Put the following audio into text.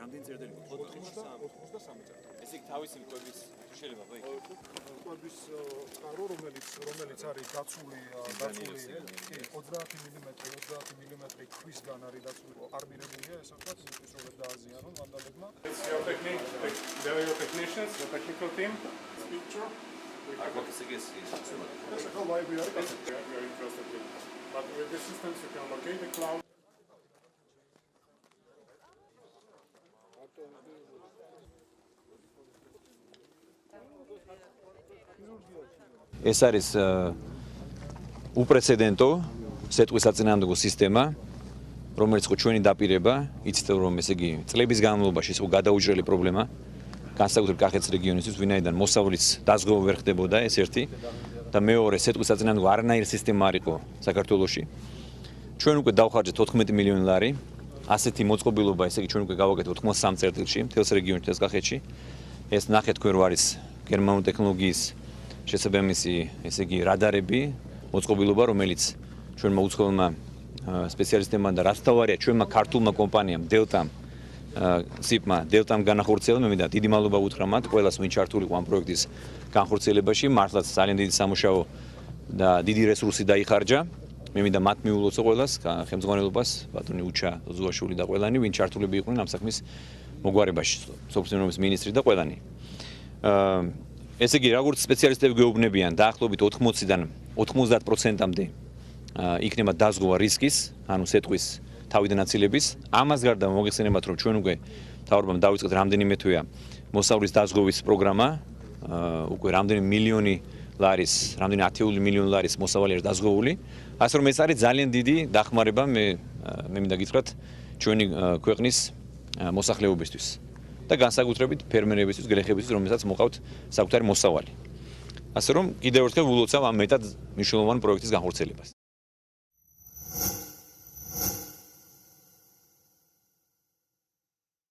რამდენი წერტილი გქონდა? 83 წერტილი. ესე იგი თავისი მკვების შეიძლება ბაი? მკვების წყარო რომელიც არის დაცული 30 მმ ქვისგან არის დაცული. არმირებულია ესე ვთქვათ, იმისთვის რომ დააზიანონ ვანდალებმა. They are your technicians, the technical team. Picture. This is That's how why we are interested in. But with the systems you can locate the cloud. ეს არის უპრეცედენტო სეტყვის საწინააღმდეგო სისტემა, რომელიც იყო ჩვენი დაპირება, იცით რომ ესე იგი წლების განმავლობაში ეს იყო გადაუჭრელი პრობლემა, განსაკუთრებით კახეთის რეგიონისთვის, ვინაიდან მოსავლის დაზღვევა ვერ ხდებოდა, ეს ერთი და მეორე სეტყვის საწინააღმდეგო არანაირი სისტემა არ იყო საქართველოში. ჩვენ უკვე დავხარჯეთ 14 მილიონი ლარი, ასეთი მოწყობილობა, ესე იგი ჩვენ უკვე გავაკეთეთ 83 წერტილში, მთელს რეგიონში, მთელს კახეთში. ეს ნახეთ თქვენ რო არის გერმანული ტექნოლოგიის შესაბამისი, ესე იგი რადარები, მოწყობილობა, რომელიც ჩვენმა უცხოელმა სპეციალისტებმა და რაც თავარია ჩვენმა ქართულმა კომპანიამ დელტამ სიპმა დელტამ განახორციელა, მე მინდა დიდი მადლობა უთხრა მათ ყველას, ვინ ჩართული იყო ამ პროექტის განხორციელებაში, მართლაც ძალიან დიდი სამუშაო და დიდი რესურსი დაიხარჯა. მე მინდა მათ მიულოცო ყველას, ხელმძღვანელობას, ბატონი უჩა ზუაშვილი და ყველანი, ვინ ჩართულები იყვნენ ამ საქმის მოგვარებაში, სოფლის მინისტრი და ყველანი. ესე იგი, როგორც სპეციალისტები გვეუბნებიან, დაახლოებით 80-დან 90%-მდე იქნება დაზღვევა რისკის, ანუ სეტყვის თავიდან აცილების. ამას გარდა მოგეხსენებათ, რომ ჩვენ უკვე თავრობამ დავიწყეთ რამდენიმე თვეა მოსავლის დაზღვევის პროგრამა, უკვე რამდენი მილიონი ლარის, რამდენი 10 მილიონი ლარის მოსავალი არის დაზღვეული. ასე რომ ეს არის ძალიან დიდი დახმარება მე მინდა გითხრათ ჩვენი ქვეყნის მოსახლეობისთვის. და განსაკუთრებით ფერმერებისთვის, გლეხებისთვის, რომელსაც მოყავთ საკუთარი მოსავალი. ასე რომ კიდევ ერთხელ ვილოცავ ამ მეტად მნიშვნელოვანი პროექტის განხორციელებას.